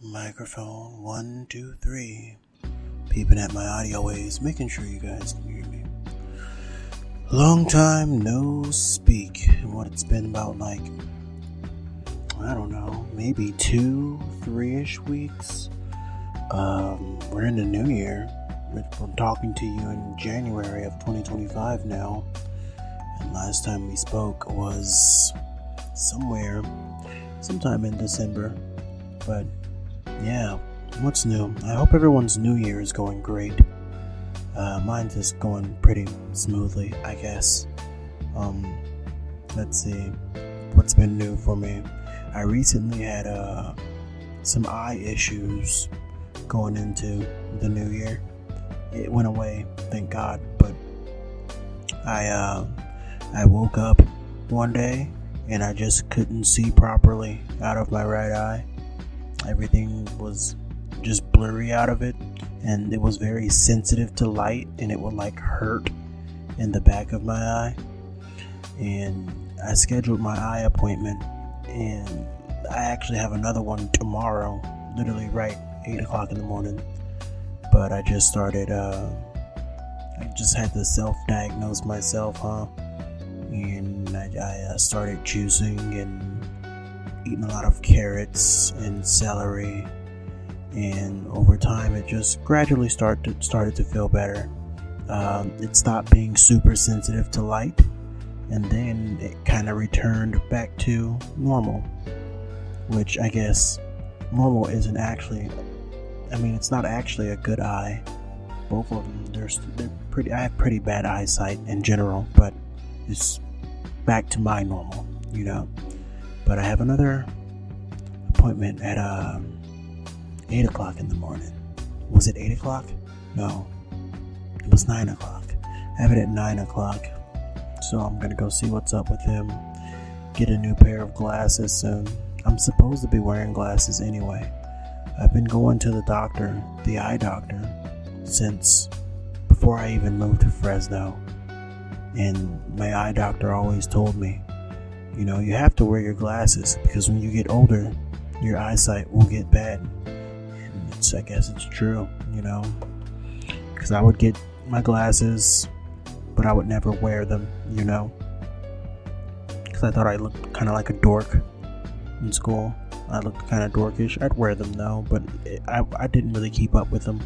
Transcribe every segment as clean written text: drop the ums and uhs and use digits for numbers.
Microphone 1, 2, 3. Peeping at my audio waves, making sure you guys can hear me. Long time no speak. And what it's been about, I don't know, maybe 2, 3-ish weeks. We're in the new year. I'm talking to you in January of 2025 now. And last time we spoke was sometime in December. But yeah, what's new? I hope everyone's new year is going great. Mine's just going pretty smoothly, I guess. Let's see what's been new for me. I recently had some eye issues going into the new year. It went away, thank God, but I woke up one day and I just couldn't see properly out of my right eye. Everything was just blurry out of it, and it was very sensitive to light, and it would hurt in the back of my eye. And I scheduled my eye appointment, and I actually have another one tomorrow, literally right 8 o'clock in the morning. But I just started, I just had to self-diagnose myself, and I started juicing and eating a lot of carrots and celery, and over time it just gradually started to feel better. It stopped being super sensitive to light, and then it kind of returned back to normal, which I guess normal isn't actually, it's not actually a good eye. Both of them, I have pretty bad eyesight in general, but it's back to my normal, But I have another appointment at 8 o'clock in the morning. Was it 8 o'clock? No, it was 9 o'clock. I have it at 9 o'clock. So I'm going to go see what's up with him, get a new pair of glasses soon. I'm supposed to be wearing glasses anyway. I've been going to the eye doctor, since before I even moved to Fresno. And my eye doctor always told me, you have to wear your glasses because when you get older, your eyesight will get bad. And I guess it's true, because I would get my glasses, but I would never wear them, because I thought I looked kind of like a dork in school. I looked kind of dorkish. I'd wear them though, but I didn't really keep up with them.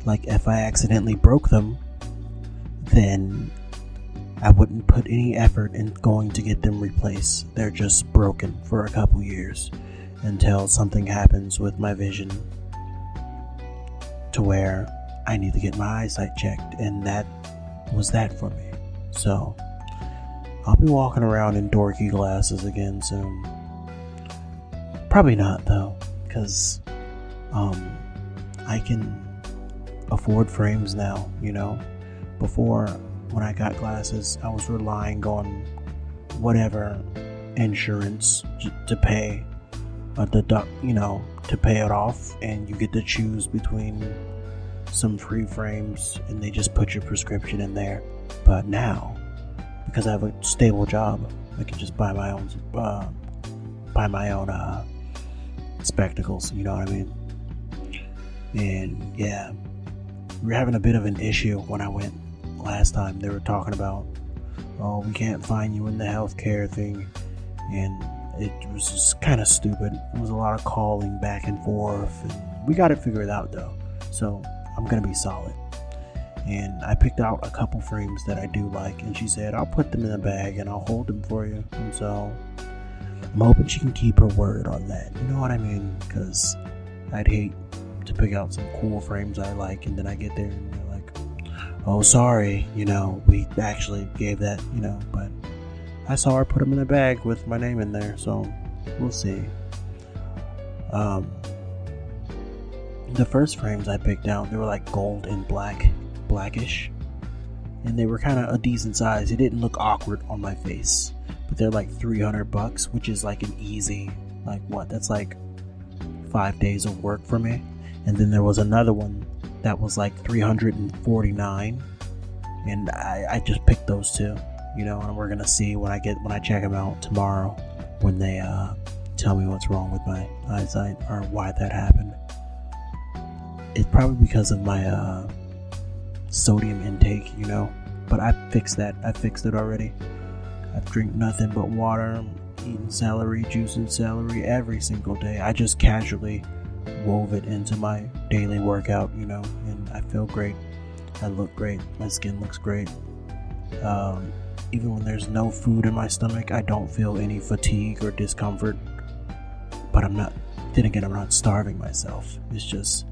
If I accidentally broke them, then I wouldn't put any effort in going to get them replaced. They're just broken for a couple years until something happens with my vision to where I need to get my eyesight checked, and that was that for me. So I'll be walking around in dorky glasses again soon. Probably not though, because I can afford frames now, Before, when I got glasses, I was relying on whatever insurance to pay to pay it off, and you get to choose between some free frames, and they just put your prescription in there. But now, because I have a stable job, I can just buy my own spectacles. You know what I mean? And yeah, we were having a bit of an issue when I went last time. They were talking about, we can't find you in the healthcare thing, and it was just kind of stupid. It was a lot of calling back and forth, and we got it figured out though, so I'm gonna be solid. And I picked out a couple frames that I do like, and she said, I'll put them in a bag and I'll hold them for you. And so I'm hoping she can keep her word on that, you know what I mean? Because I'd hate to pick out some cool frames I like, and then I get there and they're like, oh sorry, we actually gave that, but I saw her put them in a bag with my name in there, so we'll see. The first frames I picked out, they were gold and blackish, and they were kind of a decent size. It didn't look awkward on my face, but they're $300, which is an easy, that's 5 days of work for me. And then there was another one that was $349, and I just picked those two, and we're gonna see when I check them out tomorrow, when they tell me what's wrong with my eyesight or why that happened. It's probably because of my sodium intake, but I fixed that. I fixed it already. I drink nothing but water, eating celery, juicing celery every single day. I just casually wove it into my daily workout, and I feel great. I look great. My skin looks great. Even when there's no food in my stomach, I don't feel any fatigue or discomfort. But I'm not starving myself. It's just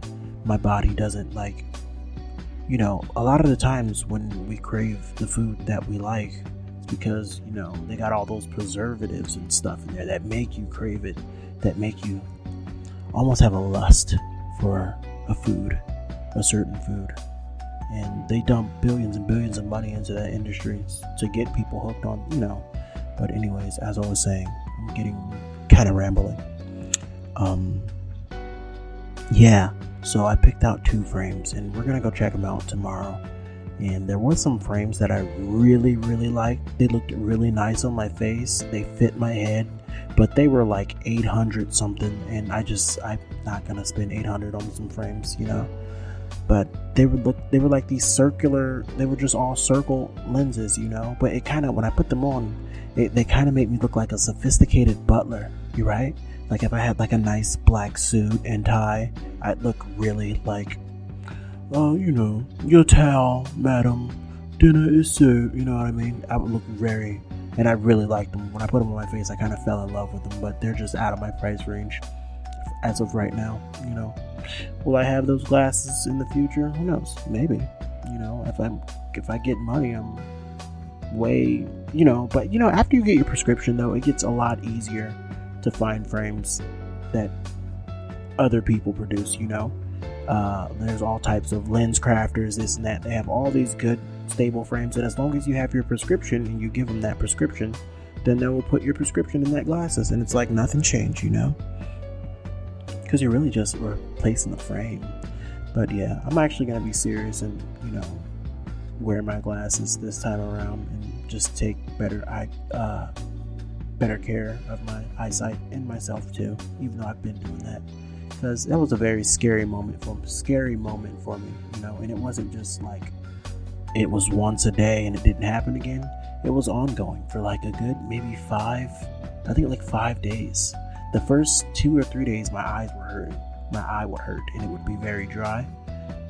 my body doesn't a lot of the times when we crave the food that we like, it's because, they got all those preservatives and stuff in there that make you crave it, that make you almost have a lust for a certain food. And they dump billions and billions of money into that industry to get people hooked on, But anyways, as I was saying, I'm getting kind of rambling. So I picked out 2 frames, and we're gonna go check them out tomorrow. And there were some frames that I really, really liked. They looked really nice on my face. They fit my head, but they were like 800 something, and I'm not gonna spend 800 on some frames, But they were like these circular. They were just all circle lenses, But it kind of, when I put them on, they kind of made me look like a sophisticated butler. You right? Like if I had like a nice black suit and tie, I'd look really like, your towel, madam, dinner is served. You know what I mean? I would look and I really liked them. When I put them on my face, I kind of fell in love with them, but they're just out of my price range as of right now. Will I have those glasses in the future? Who knows? Maybe. If I get money, I'm way, but after you get your prescription though, it gets a lot easier to find frames that other people produce. There's all types of lens crafters, this and that. They have all these good stable frames, and as long as you have your prescription and you give them that prescription, then they will put your prescription in that glasses, and it's like nothing changed, because you're really just replacing the frame. But yeah, I'm actually gonna be serious and wear my glasses this time around and just take better care of my eyesight and myself too, even though I've been doing that, because that was a very scary moment for me, and it wasn't just like it was once a day and it didn't happen again. It was ongoing for like a good maybe 5 days. The first 2 or 3 days my eye would hurt and it would be very dry.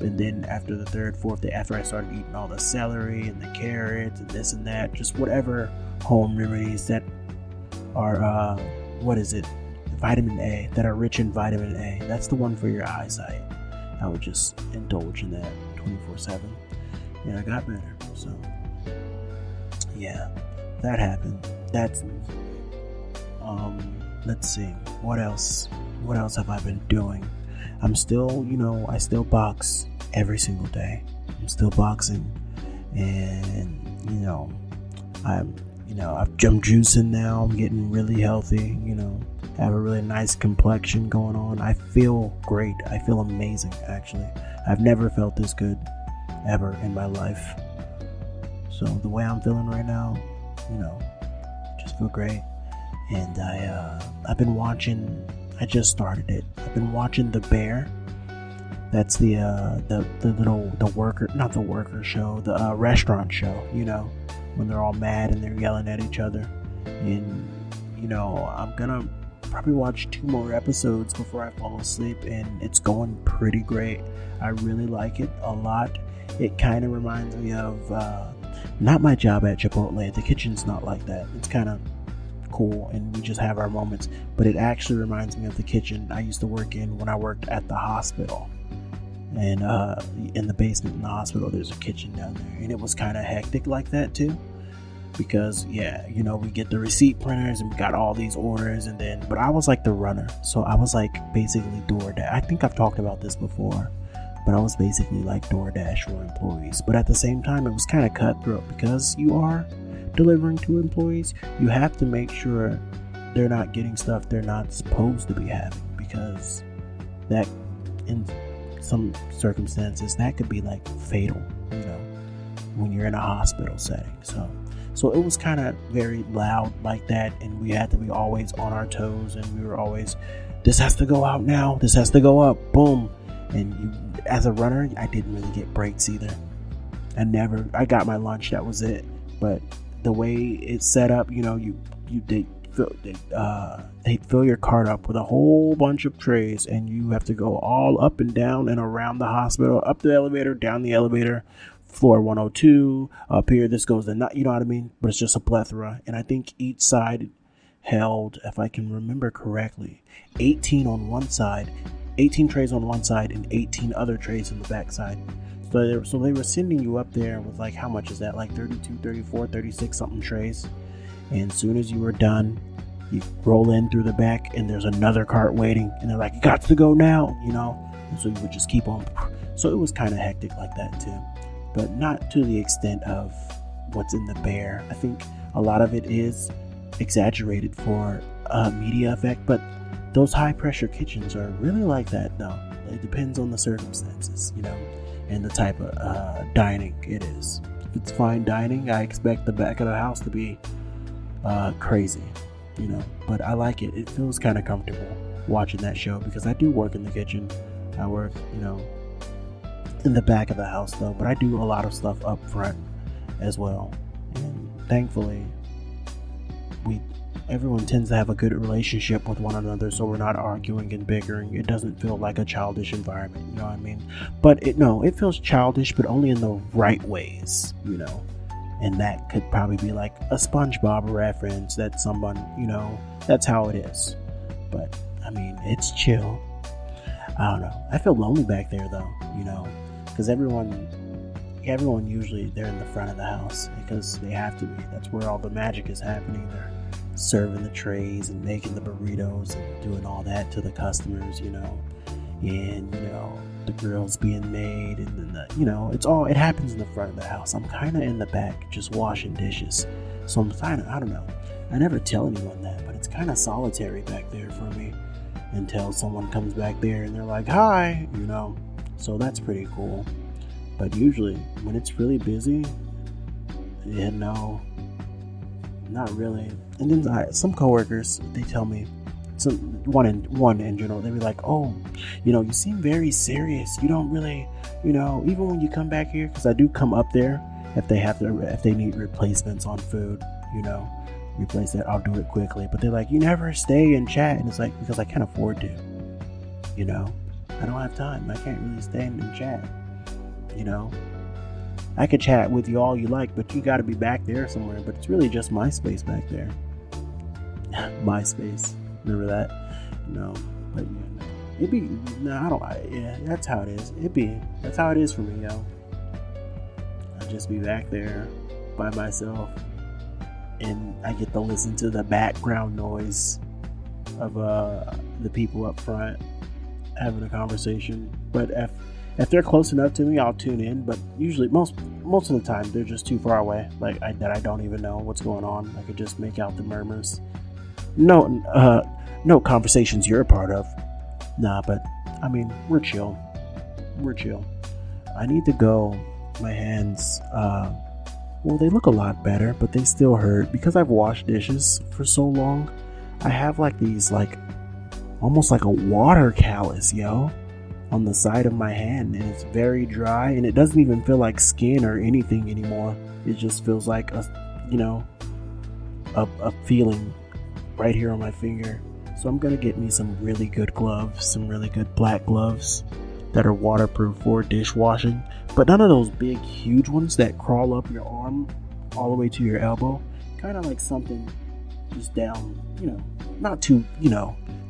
And then after the 3rd, 4th day, after I started eating all the celery and the carrots and this and that, just whatever home remedies that are, vitamin A, that are rich in vitamin A. That's the one for your eyesight. I would just indulge in that 24/7. And I got better. So, yeah, that happened. Let's see. What else have I been doing? I'm still, I still box every single day. I'm still boxing. And, I'm juicing now. I'm getting really healthy, I have a really nice complexion going on. I feel great. I feel amazing, actually. I've never felt this good ever in my life. So the way I'm feeling right now, just feel great. And I've been watching, I just started it. I've been watching The Bear. That's the restaurant show, when they're all mad and they're yelling at each other. And, I'm gonna probably watch 2 more episodes before I fall asleep, and it's going pretty great. I really like it a lot. It kind of reminds me of, not my job at Chipotle. The kitchen's not like that. It's kind of cool, and we just have our moments. But it actually reminds me of the kitchen I used to work in when I worked at the hospital. And in the basement in the hospital, there's a kitchen down there, and it was kind of hectic like that too. Because we get the receipt printers and we got all these orders, but I was like the runner, so I was like basically DoorDash. I think I've talked about this before, but I was basically like DoorDash for employees. But at the same time, it was kind of cutthroat, because you are delivering to employees. You have to make sure they're not getting stuff they're not supposed to be having, because that, in some circumstances, that could be like fatal, when you're in a hospital setting. So So it was kind of very loud like that, and we had to be always on our toes, and we were always, this has to go out now, this has to go up, boom. And as a runner, I didn't really get breaks either. I got my lunch, that was it. But the way it's set up, they fill your cart up with a whole bunch of trays, and you have to go all up and down and around the hospital, up the elevator, down the elevator, floor 102, up here, this goes the, you know what I mean? But it's just a plethora. And I think each side held, if I can remember correctly, 18 on one side, 18 trays on one side, and 18 other trays on the back side. So they were sending you up there with, like, how much is that? Like 32, 34, 36 something trays. And as soon as you were done, you roll in through the back, and there's another cart waiting, and they're like, you got to go now, And so you would just keep on. So it was kind of hectic like that too, but not to the extent of what's in the bear. I think a lot of it is exaggerated for media effect, but those high pressure kitchens are really like that though. It depends on the circumstances, and the type of dining it is. If it's fine dining, I expect the back of the house to be crazy, but I like it. It feels kind of comfortable watching that show because I do work in the kitchen. I work, in the back of the house though, but I do a lot of stuff up front as well. And thankfully, everyone tends to have a good relationship with one another, so we're not arguing and bickering. It doesn't feel like a childish environment, you know what I mean? But it feels childish, but only in the right ways, And that could probably be like a SpongeBob reference that someone, that's how it is. But I mean, it's chill. I don't know. I feel lonely back there though, because everyone usually they're in the front of the house because they have to be. That's where all the magic is happening. They're serving the trays and making the burritos and doing all that to the customers, and the grills being made, and then it happens in the front of the house. I'm kind of in the back just washing dishes, so I'm kind of, I don't know, I never tell anyone that, but it's kind of solitary back there for me until someone comes back there and they're like, hi, so that's pretty cool. But usually when it's really busy, not really. And then some coworkers, they tell me, one in general, they be like, oh, you seem very serious. You don't really, even when you come back here, because I do come up there if they need replacements on food, replace that, I'll do it quickly. But they're like, you never stay and chat, and it's like, because I can't afford to, I don't have time. I can't really stay and chat, I could chat with you all you like, but you got to be back there somewhere. But it's really just my space back there. MySpace, remember that? But it'd be, that's how it is. That's how it is for me, I'd just be back there by myself, and I get to listen to the background noise of the people up front having a conversation. But if they're close enough to me, I'll tune in. But usually, most of the time, they're just too far away, that I don't even know what's going on. I could just make out the murmurs. No conversations you're a part of. Nah, but I mean, we're chill. I need to go. My hands, they look a lot better, but they still hurt because I've washed dishes for so long. I have like these, almost like a water callus, on the side of my hand, and it's very dry, and it doesn't even feel like skin or anything anymore. It just feels like a feeling right here on my finger. So I'm gonna get me some really good gloves, some really good black gloves that are waterproof for dishwashing, but none of those big huge ones that crawl up your arm all the way to your elbow. Kind of like something just down, not too,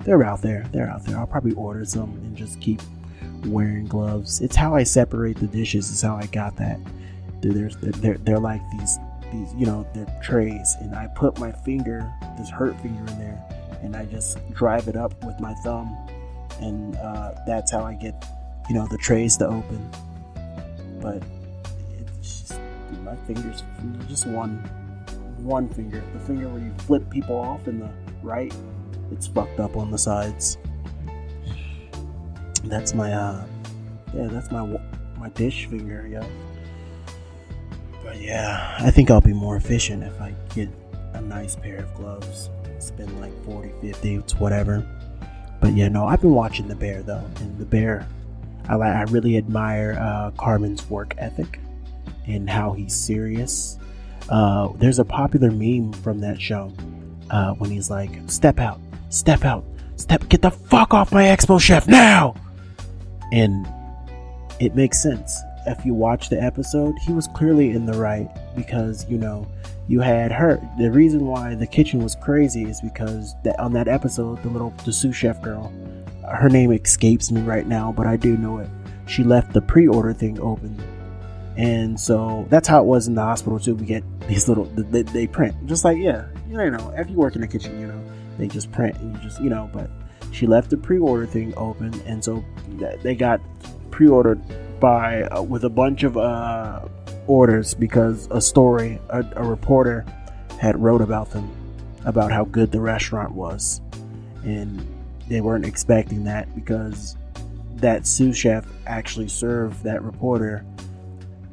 they're out there. I'll probably order some and just keep wearing gloves. It's how I separate the dishes, is how I got that. They're like these they're trays, and I put my finger, this hurt finger, in there, and I just drive it up with my thumb, and that's how I get the trays to open. But it's just, my fingers, just one finger, the finger where you flip people off in the right, it's fucked up on the sides. That's my that's my dish finger, But yeah, I think I'll be more efficient if I get a nice pair of gloves. Spend like 40, 50, it's whatever. But yeah, no, I've been watching The Bear though, and The Bear, I really admire Carmen's work ethic and how he's serious. There's a popular meme from that show when he's like, step out, get the fuck off my Expo chef now! And it makes sense. If you watch the episode, he was clearly in the right because, you know, you had her. The reason why the kitchen was crazy is because on that episode, the sous chef girl, her name escapes me right now, but I do know it. She left the pre-order thing open. And so that's how it was in the hospital too. We get these little, they print. Just like, yeah, you know, if you work in the kitchen, you know, they just print and you just, you know, but she left the pre-order thing open. And so they got pre-ordered by with a bunch of orders because a reporter had wrote about them, about how good the restaurant was, and they weren't expecting that because that sous chef actually served that reporter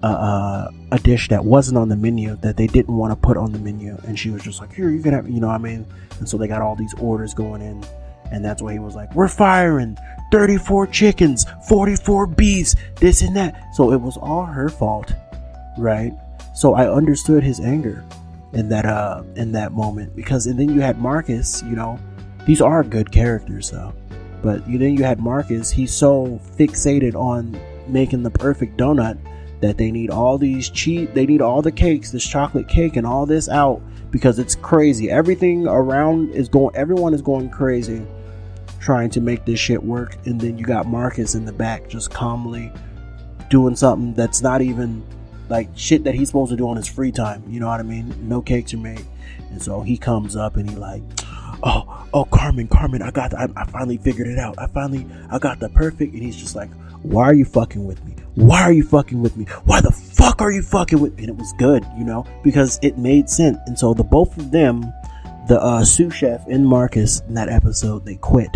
a dish that wasn't on the menu, that they didn't want to put on the menu, and she was just like, here, you can have, you know what I mean? And so they got all these orders going in, and that's why he was like, we're firing 34 chickens, 44 beefs, this and that. So it was all her fault, right? So I understood his anger in that moment, because, and then you had Marcus, you know, these are good characters though, but then you had Marcus, he's so fixated on making the perfect donut that they need all these they need all the cakes, this chocolate cake and all this out because it's crazy. Everything around everyone is going crazy trying to make this shit work, and then you got Marcus in the back just calmly doing something that's not even like shit that he's supposed to do on his free time, you know what I mean? No cakes are made. And so he comes up and he like, oh Carmen, I finally figured it out. I got the perfect. And he's just like, why are you fucking with me? Why the fuck are you fucking with me? And it was good, you know, because it made sense. And so the both of them, the sous chef and Marcus, in that episode, they quit,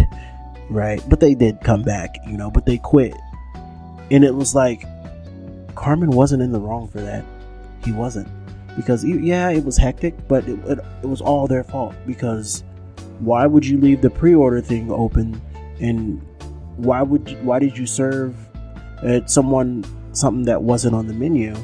right? But they did come back, you know, but they quit. And it was like, Carmen wasn't in the wrong for that. He wasn't. Because, yeah, it was hectic, but it was all their fault. Because why would you leave the pre-order thing open? And why did you serve something that wasn't on the menu?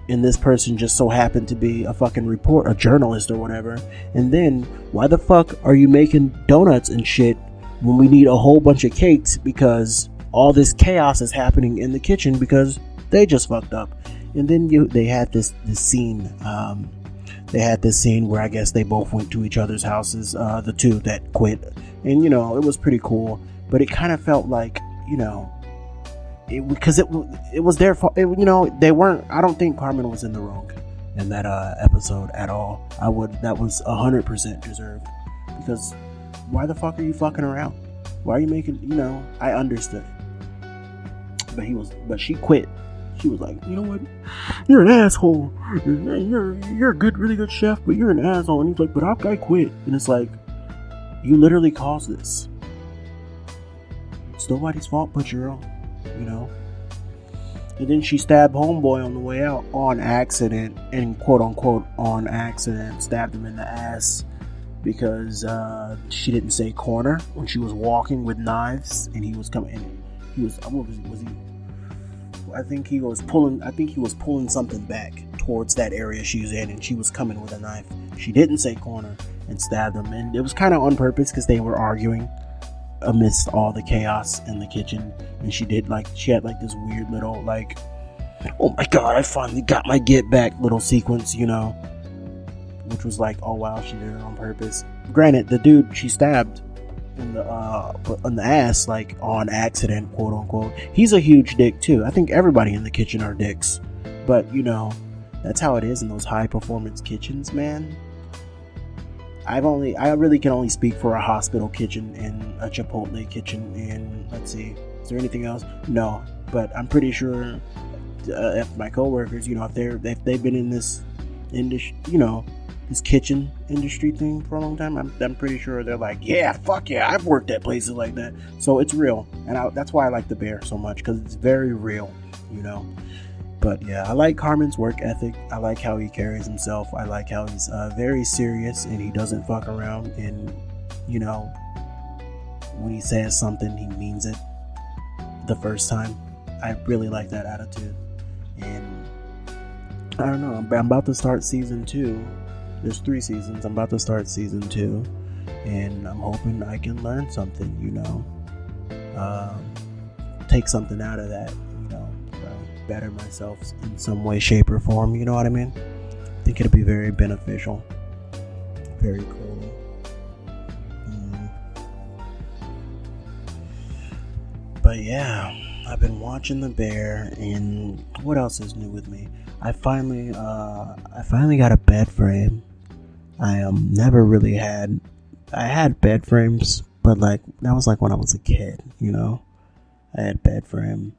And this person just so happened to be a fucking a journalist or whatever. And then why the fuck are you making donuts and shit when we need a whole bunch of cakes? Because all this chaos is happening in the kitchen because they just fucked up. And then they had this scene. They had this scene where I guess they both went to each other's houses, the two that quit. And, you know, it was pretty cool. But it kind of felt like, you know, because it was their fault. You know, they weren't. I don't think Carmen was in the wrong in that episode at all. That was 100% deserved. Because why the fuck are you fucking around? Why are you making? You know, I understood. But she quit. She was like, you know what? You're an asshole. You're a really good chef, but you're an asshole. And he's like, but I quit. And it's like, you literally caused this. It's nobody's fault but your own. You know. And then she stabbed homeboy on the way out on accident, and quote unquote on accident, stabbed him in the ass because she didn't say corner when she was walking with knives, and he was coming in. He was he? I think he was pulling something back towards that area she was in, and she was coming with a knife. She didn't say corner and stabbed him, and it was kind of on purpose because they were arguing amidst all the chaos in the kitchen. And she had like this weird little like, oh my god, I finally got my get back little sequence, you know, which was like, oh wow, she did it on purpose. Granted, the dude she stabbed in the ass, like on accident, quote unquote, he's a huge dick too. I think everybody in the kitchen are dicks, but you know, that's how it is in those high performance kitchens, man. I really can only speak for a hospital kitchen and a Chipotle kitchen, and let's see, is there anything else? No, but I'm pretty sure if my coworkers, you know, if they've been in this industry, you know, this kitchen industry thing for a long time, I'm pretty sure they're like, yeah, fuck yeah, I've worked at places like that. So it's real, and that's why I like The Bear so much, because it's very real, you know. But yeah, I like Carmen's work ethic. I like how he carries himself. I like how he's very serious and he doesn't fuck around. And, you know, when he says something, he means it the first time. I really like that attitude. And I don't know, I'm about to start season 2. There's 3 seasons. I'm about to start season 2. And I'm hoping I can learn something, you know. Take something out of that, you know. Better myself in some way, shape, or form, you know what I mean? I think it'll be very beneficial. Very cool. But yeah, I've been watching The Bear, and what else is new with me? I finally got a bed frame. I never really had. I had bed frames, but like that was like when I was a kid, you know. I had bed frame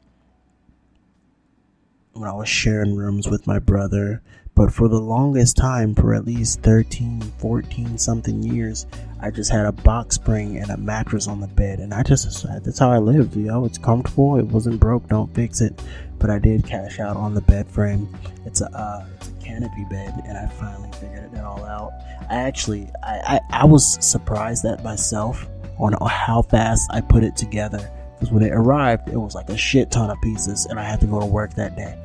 when I was sharing rooms with my brother. But for the longest time, for at least 13, 14 something years, I just had a box spring and a mattress on the bed. And that's how I lived, you know. It's comfortable. It wasn't broke. Don't fix it. But I did cash out on the bed frame. It's a canopy bed, and I finally figured it all out. I was surprised at myself on how fast I put it together. Because when it arrived, it was like a shit ton of pieces, and I had to go to work that day.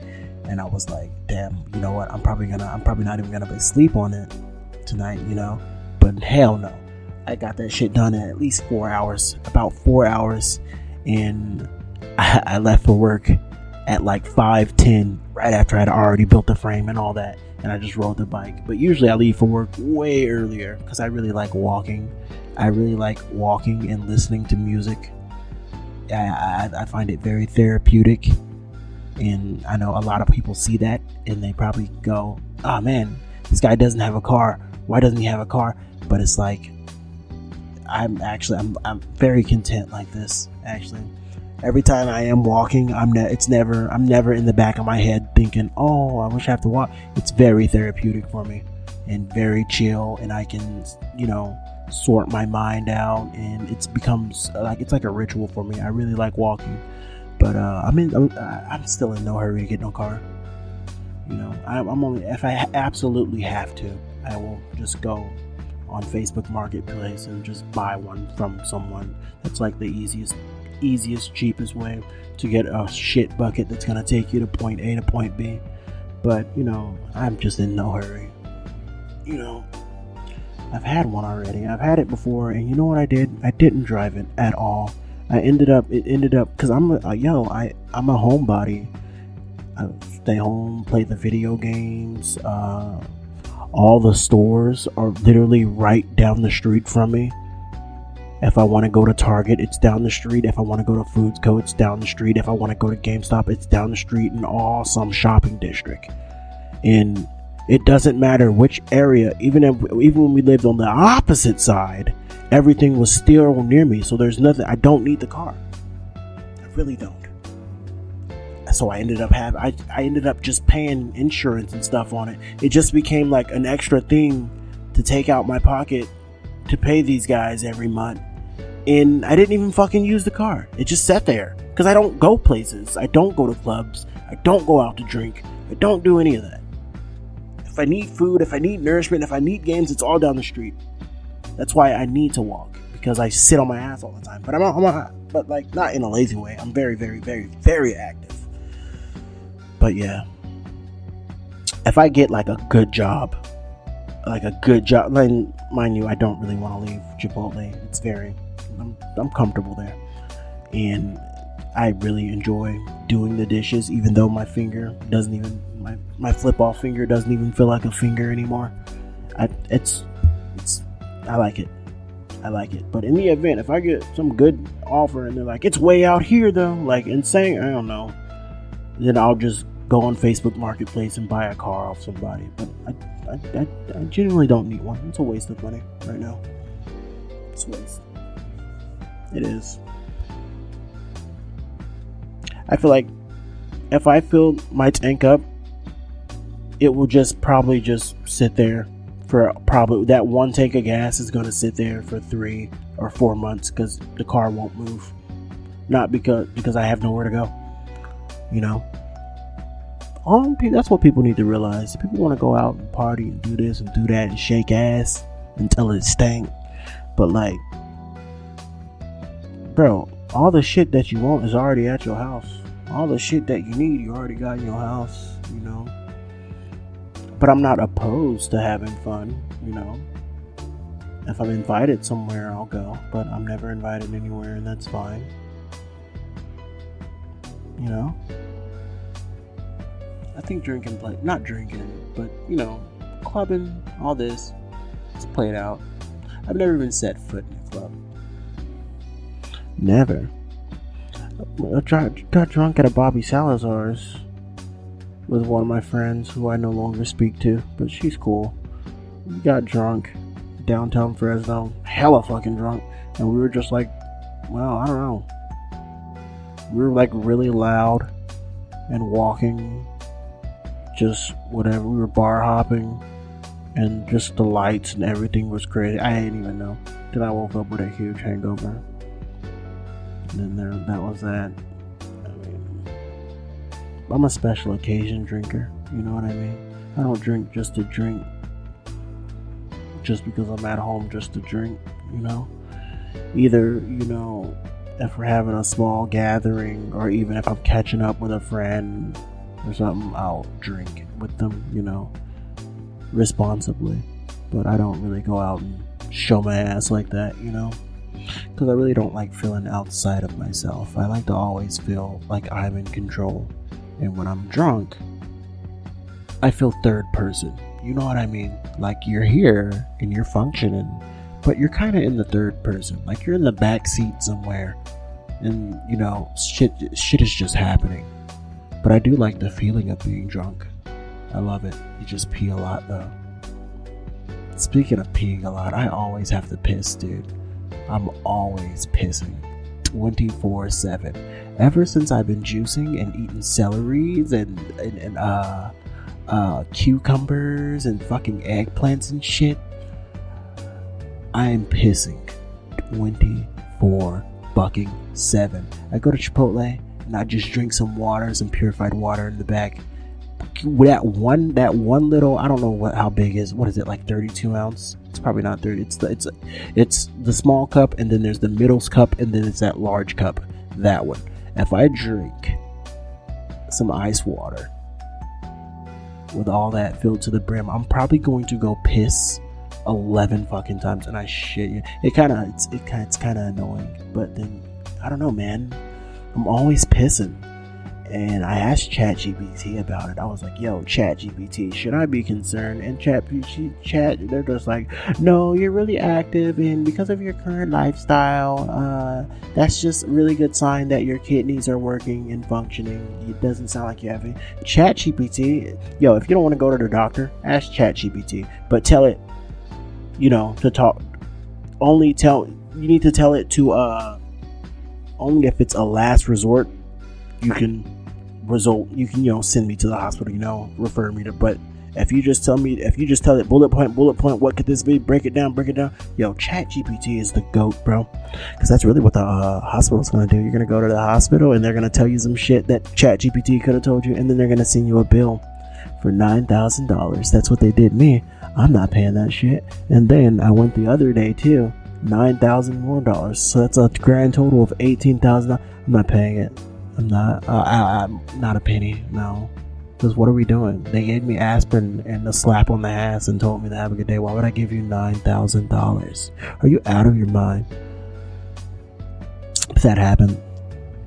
And I was like, damn, you know what? I'm probably not even gonna sleep on it tonight, you know. But hell no, I got that shit done in at least 4 hours, about 4 hours, and I left for work at like 5:10, right after I'd already built the frame and all that, and I just rode the bike. But usually I leave for work way earlier because I really like walking. I really like walking and listening to music. I find it very therapeutic. And I know a lot of people see that and they probably go, oh man, this guy doesn't have a car. Why doesn't he have a car? But it's like, I'm very content like this, actually. Every time I am walking, I'm never in the back of my head thinking, oh, I wish I have to walk. It's very therapeutic for me and very chill, and I can, you know, sort my mind out, and it's like a ritual for me. I really like walking. But I'm still in no hurry to get no car. You know, I'm only, if I absolutely have to, I will just go on Facebook Marketplace and just buy one from someone. That's like the easiest, cheapest way to get a shit bucket that's gonna take you to point A to point B. But you know, I'm just in no hurry. You know, I've had one already. I've had it before, and you know what I did? I didn't drive it at all. It ended up because I'm a homebody. I stay home, play the video games. All the stores are literally right down the street from me. If I want to go to Target, it's down the street. If I want to go to Foods Co, it's down the street. If I want to go to GameStop, it's down the street in awesome shopping district. And it doesn't matter which area. Even when we lived on the opposite side, everything was still near me, so there's nothing. I don't need the car. I really don't. So I ended up just paying insurance and stuff on it. It just became like an extra thing to take out my pocket to pay these guys every month, and I didn't even fucking use the car. It just sat there because I don't go places. I don't go to clubs. I don't go out to drink. I don't do any of that. If I need food, if I need nourishment, if I need games, it's all down the street. That's why I need to walk, because I sit on my ass all the time. But but like not in a lazy way. I'm very, very, very, very active. But yeah, if I get like a good job, like mind you, I don't really want to leave Chipotle. I'm comfortable there, and I really enjoy doing the dishes, even though my finger doesn't even my flip off finger doesn't even feel like a finger anymore. I like it. But in the event, if I get some good offer and they're like, it's way out here though, like insane, I don't know, then I'll just go on Facebook Marketplace and buy a car off somebody. But I genuinely don't need one. It's a waste of money right now. It's a waste. It is. I feel like if I fill my tank up, it will probably just sit there for probably that one tank of gas is going to sit there for 3 or 4 months because the car won't move. Not because I have nowhere to go, you know. That's what people need to realize. People want to go out and party and do this and do that and shake ass until it stank. But like, bro, all the shit that you want is already at your house. All the shit that you need, you already got in your house, you know. But I'm not opposed to having fun, you know. If I'm invited somewhere, I'll go. But I'm never invited anywhere, and that's fine. You know. I think not drinking, but, you know, clubbing, all this, it's played out. I've never even set foot in a club. Never. I got drunk at a Bobby Salazar's with one of my friends who I no longer speak to, but she's cool. We got drunk downtown Fresno, hella fucking drunk, and we were just like, well, I don't know. We were like really loud and walking, just whatever. We were bar hopping, and just the lights and everything was crazy. I didn't even know. Then I woke up with a huge hangover. And then that was that. I mean, I'm a special occasion drinker. You know what I mean? I don't drink just to drink. Just because I'm at home just to drink, you know? Either, you know, if we're having a small gathering, or even if I'm catching up with a friend or something, I'll drink with them, you know, responsibly. But I don't really go out and show my ass like that, you know? Because I really don't like feeling outside of myself. I like to always feel like I'm in control. And when I'm drunk, I feel third person. You know what I mean? Like, you're here and you're functioning, but you're kind of in the third person. Like, you're in the back seat somewhere, and, you know, shit is just happening. But I do like the feeling of being drunk. I love it. You just pee a lot, though. Speaking of peeing a lot, I always have to piss, dude. I'm always pissing 24/7. Ever since I've been juicing and eating celeries and cucumbers and fucking eggplants and shit, I am pissing 24/7. I go to Chipotle and I just drink some water, some purified water in the back. That one little, I don't know how big is. What is it, like 32 ounce? It's probably not 30. It's the small cup, and then there's the middle cup, and then it's that large cup. That one. If I drink some ice water with all that filled to the brim, I'm probably going to go piss 11 fucking times, and I shit you. It's kind of annoying, but then I don't know, man. I'm always pissing. And I asked ChatGPT about it. I was like, yo, ChatGPT, should I be concerned? And they're just like, no, you're really active, and because of your current lifestyle, that's just a really good sign that your kidneys are working and functioning. It doesn't sound like you have any. ChatGPT, yo, if you don't want to go to the doctor, ask ChatGPT. But tell it, you know, to talk. You need to tell it to, only if it's a last resort, you can send me to the hospital, you know, refer me to. But if you just tell it bullet point, what could this be, break it down, yo, ChatGPT is the GOAT, bro. Because that's really what the hospital's gonna do. You're gonna go to the hospital and they're gonna tell you some shit that ChatGPT could have told you, and then they're gonna send you a bill for $9,000. That's what they did me. I'm not paying that shit. And then I went the other day too, $9,000 more. So that's a grand total of $18,000. I'm not paying it. I'm not a penny, no. Because what are we doing? They gave me aspirin and a slap on the ass and told me to have a good day. Why would I give you $9,000? Are you out of your mind? If that happened,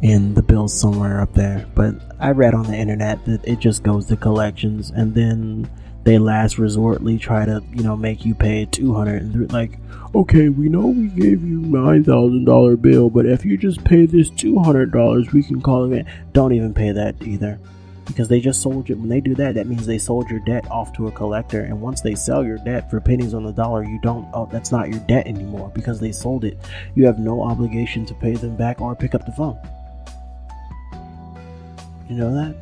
and the bill's somewhere up there. But I read on the internet that it just goes to collections, and then they last resortly try to, you know, make you pay $200, and they're like, okay, we know we gave you $9,000 bill, but if you just pay this $200, we can call it in. Don't even pay that either, because they just sold you. When they do that, that means they sold your debt off to a collector, and once they sell your debt for pennies on the dollar, that's not your debt anymore, because they sold it. You have no obligation to pay them back or pick up the phone. You know that?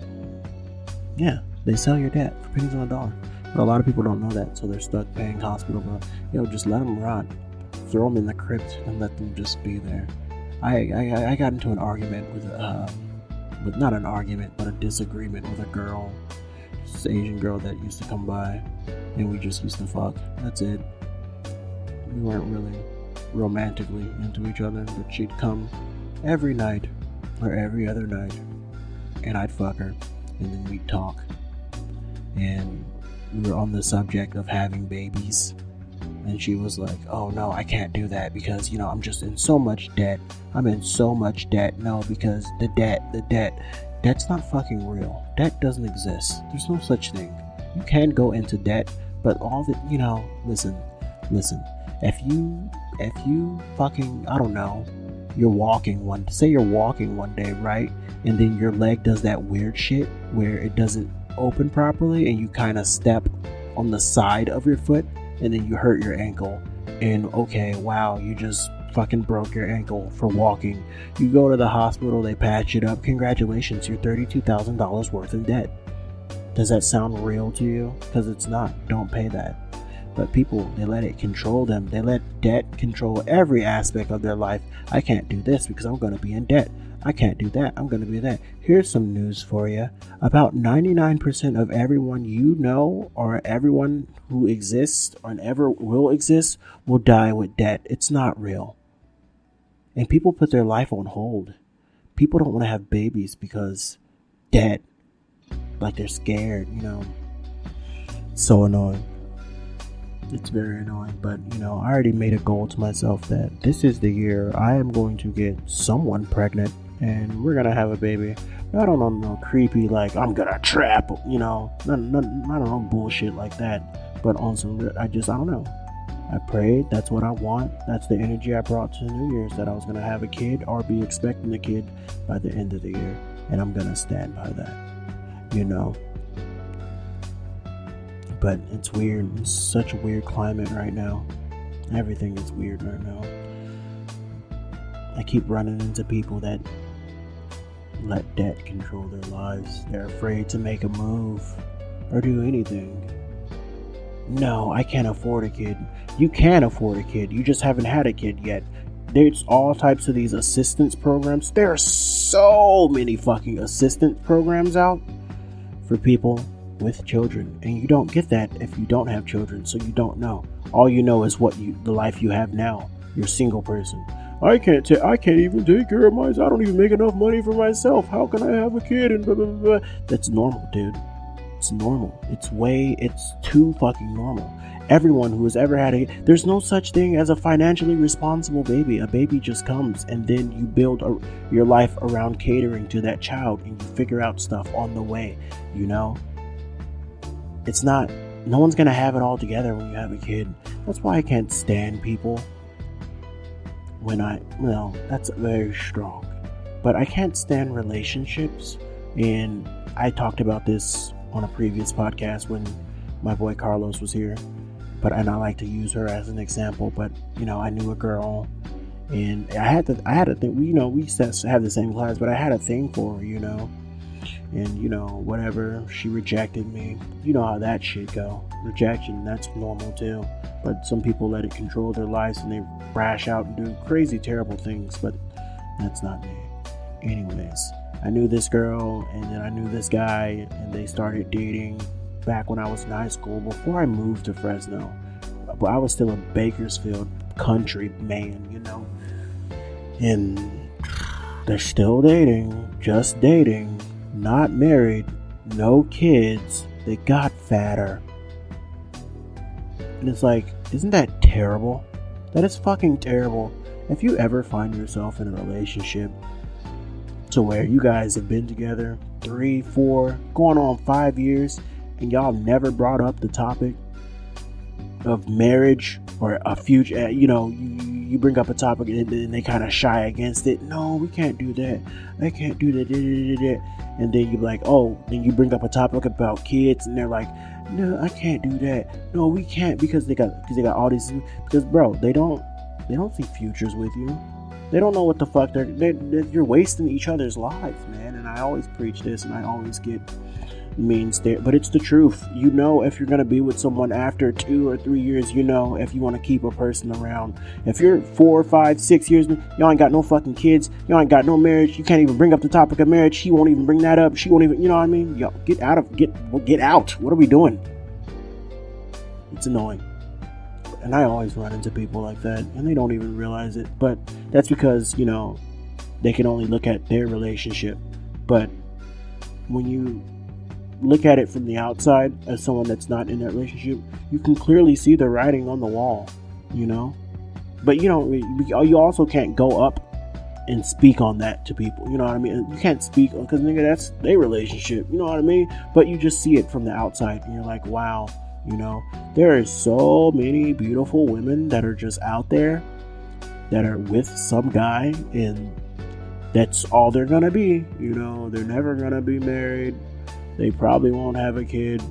Yeah, they sell your debt for pennies on the dollar. But a lot of people don't know that, so they're stuck paying hospital bill. Yo, just let them rot. Throw them in the crypt and let them just be there. I got into an argument with not an argument, but a disagreement with a girl This Asian girl that used to come by, and we just used to fuck. That's it. We weren't really romantically into each other, but she'd come every night or every other night, and I'd fuck her, and then we'd talk. And we were on the subject of having babies, and she was like, oh no, I can't do that because, I'm just in so much debt. I'm in so much debt. No, because the debt, that's not fucking real. Debt doesn't exist. There's no such thing. You can go into debt, but all that, listen, if you fucking, I don't know, you're walking one day, right? And then your leg does that weird shit where it doesn't open properly and you kind of step on the side of your foot and then you hurt your ankle. And okay, wow, you just fucking broke your ankle for walking. You go to the hospital, they patch it up. Congratulations, you're $32,000 worth in debt. Does that sound real to you? Because it's not. Don't pay that. But people, they let it control them. They let debt control every aspect of their life. I can't do this because I'm going to be in debt. I can't do that. I'm going to be that. Here's some news for you. About 99% of everyone you know or everyone who exists or ever will exist will die with debt. It's not real. And people put their life on hold. People don't want to have babies because debt. Like they're scared, It's so annoying. It's very annoying, but I already made a goal to myself that this is the year I am going to get someone pregnant and we're gonna have a baby. Not on no creepy like I'm gonna trap, not on bullshit like that, but on some I don't know. I prayed. That's what I want. That's the energy I brought to New Year's, that I was gonna have a kid or be expecting a kid by the end of the year, and I'm gonna stand by that. But it's weird. It's such a weird climate right now. Everything is weird right now. I keep running into people that let debt control their lives. They're afraid to make a move or do anything. No, I can't afford a kid. You can afford a kid. You just haven't had a kid yet. There's all types of these assistance programs. There are so many fucking assistance programs out for people with children, and you don't get that if you don't have children, so you don't know. All you know is the life you have now. You're a single person. I can't even take care of myself. I don't even make enough money for myself. How can I have a kid? And blah, blah, blah. That's normal, dude. It's normal. It's too fucking normal. Everyone who has ever had there's no such thing as a financially responsible baby. A baby just comes, and then you build your life around catering to that child, and you figure out stuff on the way, It's not, no one's gonna have it all together when you have a kid. That's why I can't stand people that's very strong. But I can't stand relationships, and I talked about this on a previous podcast when my boy Carlos was here. And I like to use her as an example. But I knew a girl, and I had a thing. We used to have the same class, but I had a thing for her, and whatever. She rejected me. You know how that shit go. Rejection, that's normal too. But some people let it control their lives, and they brash out and do crazy, terrible things. But that's not me. Anyways, I knew this girl, and then I knew this guy, and they started dating back when I was in high school, before I moved to Fresno. But I was still a Bakersfield country man, and they're still dating, just dating, not married, no kids. They got fatter. And it's like, isn't that terrible? That is fucking terrible. If you ever find yourself in a relationship to where you guys have been together 3, 4, going on 5 years, and y'all never brought up the topic of marriage or a future, you bring up a topic and they kind of shy against it. No, we can't do that. I can't do that. And then you're like, then you bring up a topic about kids, and they're like, no, I can't do that. No, we can't, because they got all these. Because bro, they don't see futures with you. They don't know what the fuck you're wasting each other's lives, man. And I always preach this, and I always get means there, but it's the truth. You know, if you're going to be with someone after 2 or 3 years, you know, if you want to keep a person around. If you're 4, 5, 6 years, y'all ain't got no fucking kids, y'all ain't got no marriage, you can't even bring up the topic of marriage, she won't even bring that up, she won't even, you know what I mean? Yo, get out. What are we doing? It's annoying. And I always run into people like that, and they don't even realize it. But that's because, you know, they can only look at their relationship. But when you look at it from the outside as someone that's not in that relationship, you can clearly see the writing on the wall, you know. But you also can't go up and speak on that to people, you know what I mean? You can't speak because, nigga, that's their relationship, you know what I mean? But you just see it from the outside, and you're like, wow, you know, there are so many beautiful women that are just out there that are with some guy, and that's all they're gonna be, you know. They're never gonna be married. They probably won't have a kid.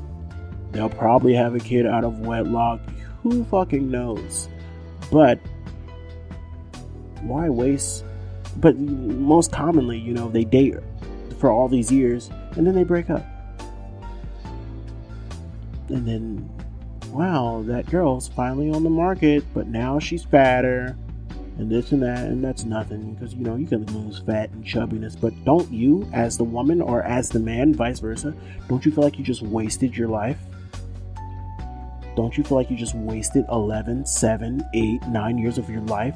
They'll probably have a kid out of wedlock. Who fucking knows? But why waste? But most commonly, you know, they date for all these years and then they break up. And then, wow, that girl's finally on the market, but now she's fatter and this and that, and that's nothing, because, you know, you can lose fat and chubbiness. But don't you, as the woman or as the man, vice versa, don't you feel like you just wasted your life? Don't you feel like you just wasted 11, 7, 8, 9 years of your life?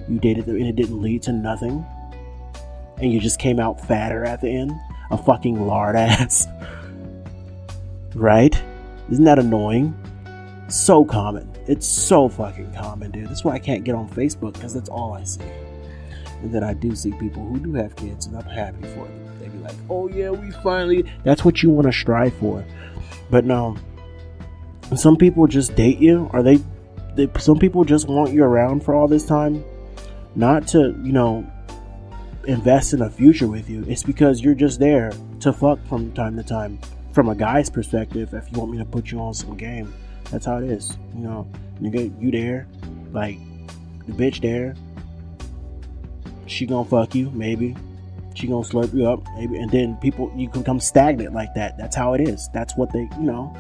You dated them and it didn't lead to nothing, and you just came out fatter at the end? A fucking lard ass. Right? Isn't that annoying? So common. It's so fucking common, dude. That's why I can't get on Facebook, because that's all I see. And then I do see people who do have kids, and I'm happy for them. They be like, oh yeah, we finally... That's what you want to strive for. But no, some people just date you, or some people just want you around for all this time, not to, you know, invest in a future with you. It's because you're just there to fuck from time to time. From a guy's perspective, if you want me to put you on some game, that's how it is. You know, you there, like, the bitch there, she gonna fuck you, maybe. She gonna slurp you up, maybe. And then you can become stagnant like that. That's how it is. That's what they, you know.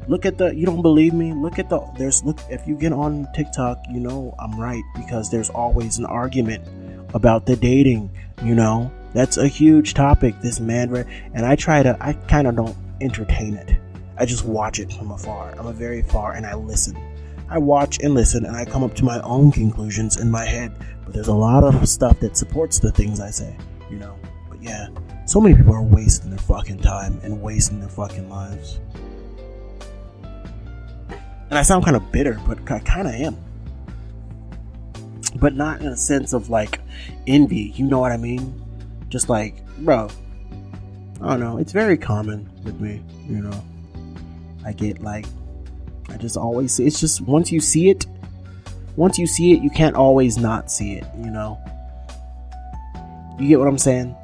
Look at you don't believe me? Look, if you get on TikTok, you know I'm right, because there's always an argument about the dating, you know. That's a huge topic, this man, and I kind of don't entertain it. I just watch it from afar. I'm a very far, and I listen. I watch and listen, and I come up to my own conclusions in my head. But there's a lot of stuff that supports the things I say, you know. But yeah, so many people are wasting their fucking time and wasting their fucking lives. And I sound kind of bitter, but I kind of am. But not in a sense of, like, envy, you know what I mean? Just like, bro, I don't know, it's very common with me, you know. I just always see, it's just, once you see it, you can't always not see it, you know. You get what I'm saying?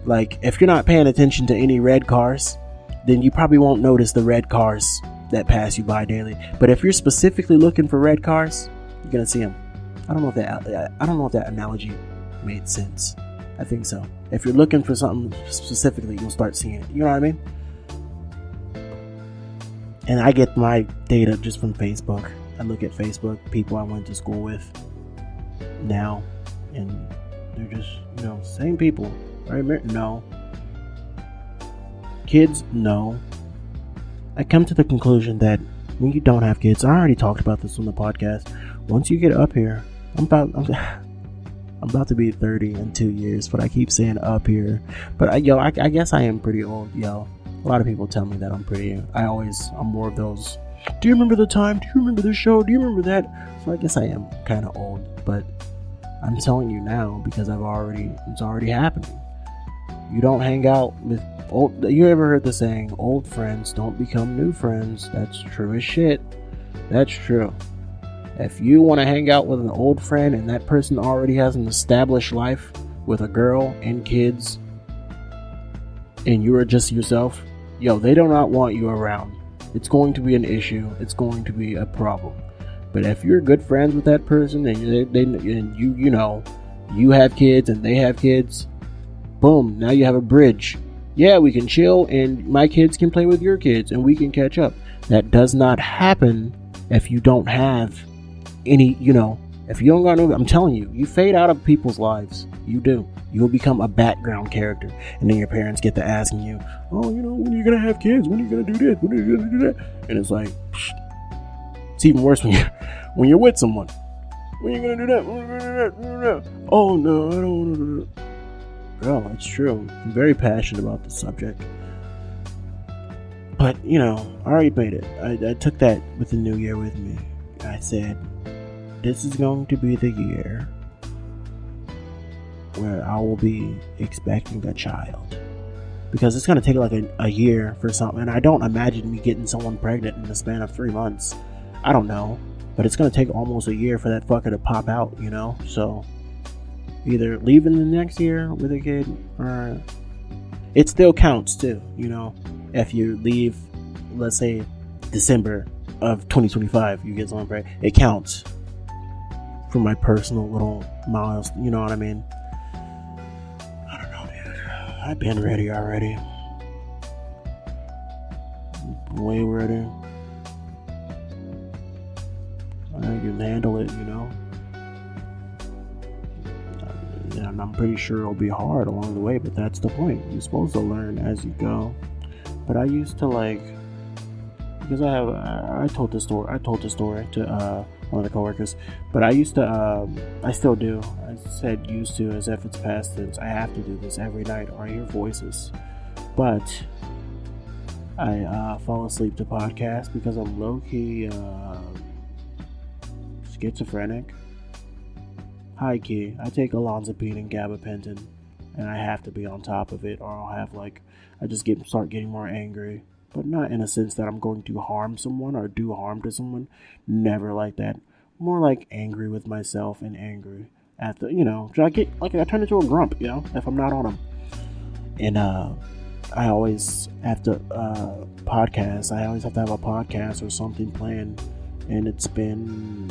Like, if you're not paying attention to any red cars, then you probably won't notice the red cars that pass you by daily. But if you're specifically looking for red cars, you're gonna see them. I don't know if that analogy made sense. I think so. If you're looking for something specifically, you'll start seeing it. You know what I mean? And I get my data just from Facebook. I look at Facebook, people I went to school with now, and they're just, you know, same people. Right? No. Kids? No. I come to the conclusion that when you don't have kids, I already talked about this on the podcast. Once you get up here, I'm about to be 30 in 2 years, but I keep saying up here. But I guess I am pretty old, yo. A lot of people tell me that I'm pretty. I'm more of those, do you remember the time? Do you remember the show? Do you remember that? So I guess I am kind of old, but I'm telling you now because it's already happening. You don't hang out with old. You ever heard the saying, old friends don't become new friends? That's true as shit. That's true. If you want to hang out with an old friend and that person already has an established life with a girl and kids, and you are just yourself, yo, they do not want you around. It's going to be an issue. It's going to be a problem. But if you're good friends with that person and you know, you have kids and they have kids, boom, now you have a bridge. Yeah, we can chill and my kids can play with your kids and we can catch up. That does not happen if you don't have any, if you don't got no, I'm telling you, you fade out of people's lives. You do. You'll become a background character. And then your parents get to asking you, oh, when are you going to have kids? When are you going to do this? When are you going to do that? And it's like, it's even worse when you're with someone. When are you going to do that? When are you going to do that? Oh, no, I don't want to do that. Girl, it's true. I'm very passionate about this subject. But, I already made it. I took that with the new year with me. I said, this is going to be the year where I will be expecting a child. Because it's going to take like a year for something. And I don't imagine me getting someone pregnant in the span of 3 months. I don't know. But it's going to take almost a year for that fucker to pop out, So either leaving the next year with a kid or it still counts too, If you leave, let's say December of 2025, you get someone pregnant, it counts for my personal little miles, you know what I mean? I don't know, dude. I've been ready already. Way ready. I can handle it, And I'm pretty sure it'll be hard along the way, but that's the point. You're supposed to learn as you go. But I used to because I told this story to one of the coworkers, but I used to, I still do. I said used to as if it's past tense. I have to do this every night or I hear voices. But I fall asleep to podcasts because I'm low-key schizophrenic. High key. I take olanzapine and gabapentin, and I have to be on top of it, or I'll have I just start getting more angry. But not in a sense that I'm going to harm someone or do harm to someone. Never like that. More like angry with myself and angry at the, I get I turn into a grump, if I'm not on them. And I always have to podcast. I always have to have a podcast or something planned, and it's been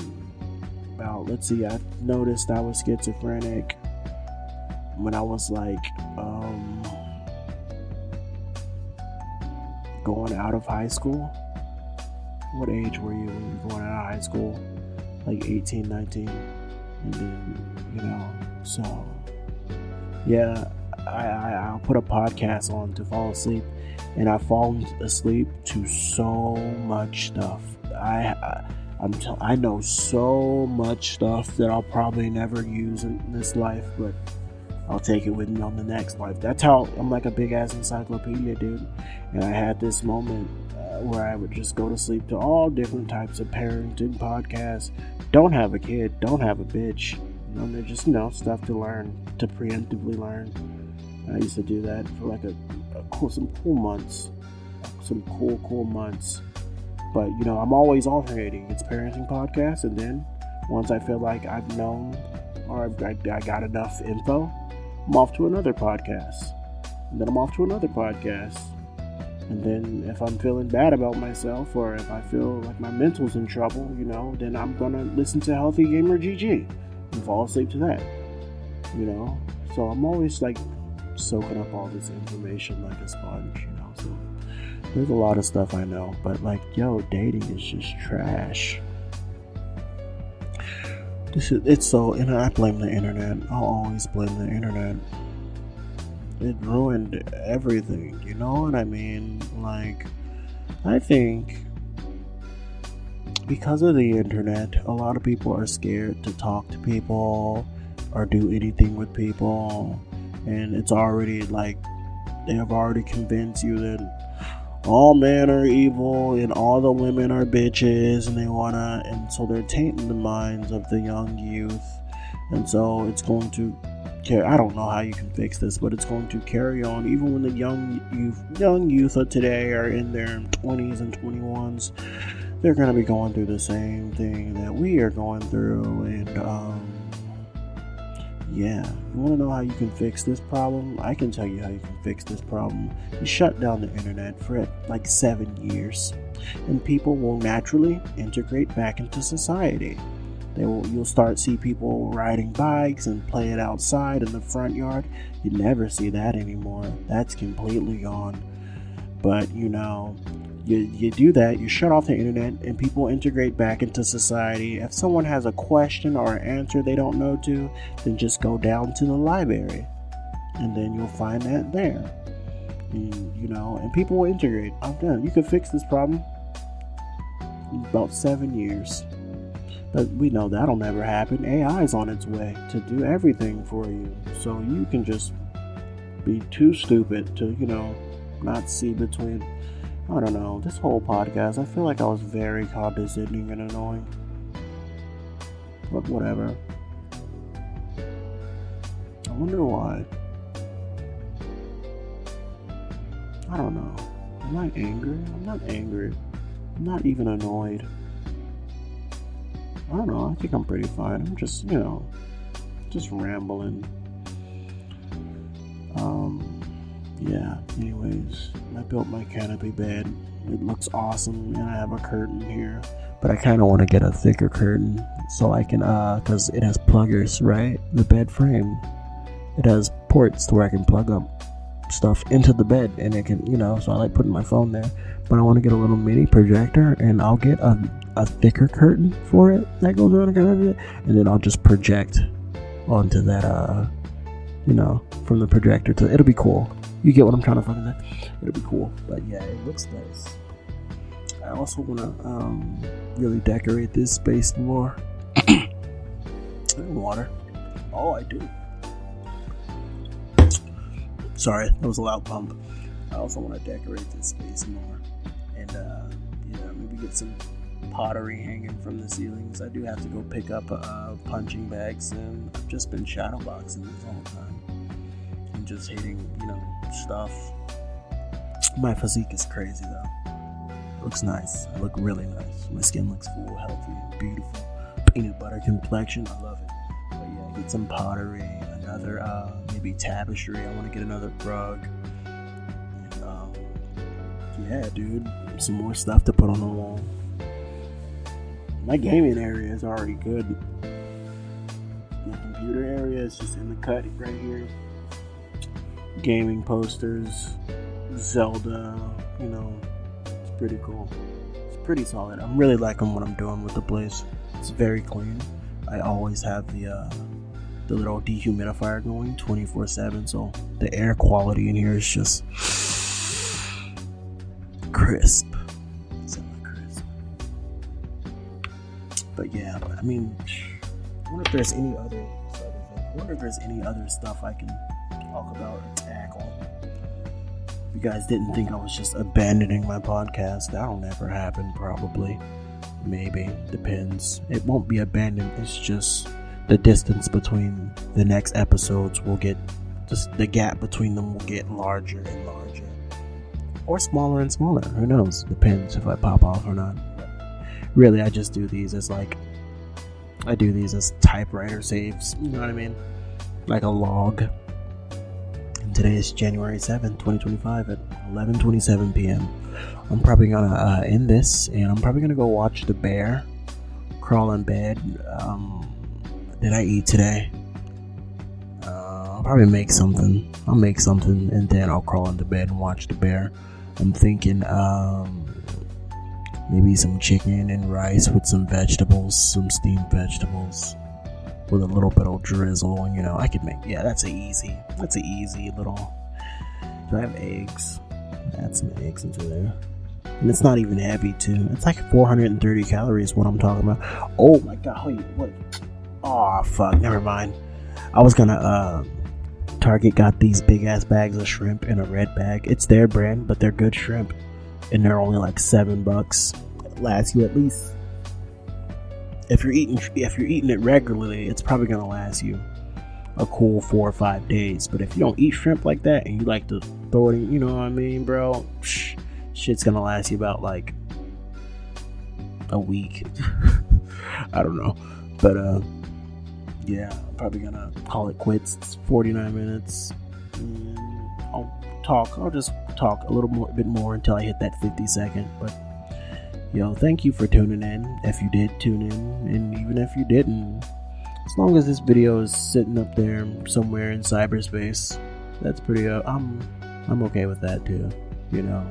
about, I've noticed I was schizophrenic when I was going out of high school. What age were you when you were going out of high school? 18, 19. And then, so yeah, I'll put a podcast on to fall asleep, and I've fallen asleep to so much stuff. I know so much stuff that I'll probably never use in this life, but I'll take it with me on the next life. That's how I'm like a big ass encyclopedia, dude. And I had this moment where I would just go to sleep to all different types of parenting podcasts. Don't have a kid, don't have a bitch. They're just, stuff to learn, to preemptively learn. I used to do that for some cool months. Some cool months. But, I'm always alternating. It's parenting podcasts, and then once I feel like I've known or I got enough info, I'm off to another podcast. And then I'm off to another podcast. And then if I'm feeling bad about myself, or if I feel like my mental's in trouble, then I'm going to listen to Healthy Gamer GG and fall asleep to that. So I'm always soaking up all this information like a sponge, so there's a lot of stuff I know, but dating is just trash. And I blame the internet. I'll always blame the internet. It ruined everything, you know what I mean? I think because of the internet, a lot of people are scared to talk to people or do anything with people, and it's already they have already convinced you that all men are evil and all the women are bitches, and so they're tainting the minds of the young youth, and so it's going to I don't know how you can fix this, but it's going to carry on even when the young youth of today are in their 20s and 21s. They're going to be going through the same thing that we are going through, and yeah, you want to know how you can fix this problem? I can tell you how you can fix this problem. You shut down the internet for 7 years, and people will naturally integrate back into society. You'll start see people riding bikes and playing outside in the front yard. You never see that anymore. That's completely gone. But you do that, you shut off the internet, and people integrate back into society. If someone has a question or an answer they don't know to, then just go down to the library, and then you'll find that there. And people will integrate. I'm done. You can fix this problem in about 7 years. But we know that'll never happen. AI is on its way to do everything for you. So you can just be too stupid to, not see between. I don't know. This whole podcast, I feel like I was very condescending and annoying. But whatever. I wonder why. I don't know. Am I angry? I'm not angry. I'm not even annoyed. I don't know. I think I'm pretty fine. I'm just, just rambling. Yeah, anyways, I built my canopy bed. It looks awesome, and I have a curtain here. But I kind of want to get a thicker curtain so I can, because it has pluggers, right? The bed frame. It has ports to where I can plug up stuff into the bed, and it can, so I like putting my phone there. But I want to get a little mini projector, and I'll get a thicker curtain for it that goes around the canopy, and then I'll just project onto that, from the projector to, it'll be cool. You get what I'm trying to fucking say? It'll be cool. But yeah, it looks nice. I also want to really decorate this space more. Water. Oh, I do. Sorry, that was a loud pump. I also want to decorate this space more. And, maybe get some pottery hanging from the ceilings. I do have to go pick up punching bags, and I've just been shadowboxing this whole time. And just hating, stuff. My physique is crazy though. It looks nice. I look really nice. My skin looks full, healthy, beautiful. Peanut butter complexion. I love it. But yeah, get some pottery, another maybe tapestry. I want to get another rug. And, yeah, dude, some more stuff to put on the wall. My gaming area is already good. My computer area is just in the cut right here. Gaming posters, Zelda, it's pretty cool. It's pretty solid. I'm really liking what I'm doing with the place. It's very clean. I always have the little dehumidifier going 24/7, so the air quality in here is just crisp. Semi-crisp. But yeah, I wonder if there's any other stuff I can talk about or tackle. You guys didn't think I was just abandoning my podcast. That'll never happen, probably. Maybe. Depends. It won't be abandoned. It's just the distance between the next episodes will get, just the gap between them will get larger and larger. Or smaller and smaller. Who knows? Depends if I pop off or not. But really, I just do these as typewriter saves. You know what I mean? Like a log. Today is January 7th, 2025 at 11:27 p.m. I'm probably gonna end this, and I'm probably gonna go watch the bear crawl in bed. Did I eat today? I'll probably make something. I'll make something, and then I'll crawl into bed and watch the bear. I'm thinking maybe some chicken and rice with some vegetables, some steamed vegetables. With a little bit of drizzle, I could make. Yeah, that's a easy little. Do I have eggs? Add some eggs into there, and it's not even heavy too. It's like 430 calories. What I'm talking about. Oh my god! Wait, what? Oh fuck! Never mind. I was gonna. Target got these big ass bags of shrimp in a red bag. It's their brand, but they're good shrimp, and they're only like $7. It lasts you at least. If you're eating it regularly, it's probably gonna last you a cool 4 or 5 days. But if you don't eat shrimp like that and you like to throw it in, you know what I mean, bro? Shit's gonna last you about like a week. I don't know, but yeah, I'm probably gonna call it quits. It's 49 minutes. And I'll just talk a bit more until I hit that 50 second. But Yo, thank you for tuning in. If you did tune in, and even if you didn't, as long as this video is sitting up there somewhere in cyberspace, that's pretty. I'm okay with that too. You know,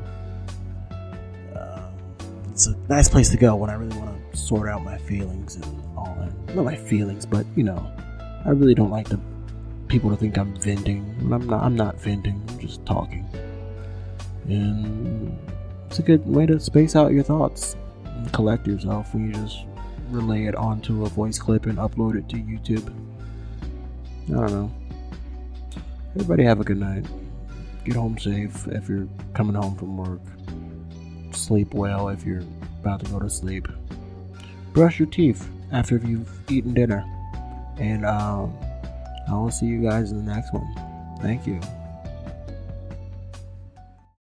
it's a nice place to go when I really want to sort out my feelings and all that. Not my feelings, but I really don't like people to think I'm venting. I'm not venting. I'm just talking. And it's a good way to space out your thoughts and collect yourself when you just relay it onto a voice clip and upload it to YouTube. I don't know. Everybody have a good night. Get home safe if you're coming home from work. Sleep well if you're about to go to sleep. Brush your teeth after you've eaten dinner. And I will see you guys in the next one. Thank you.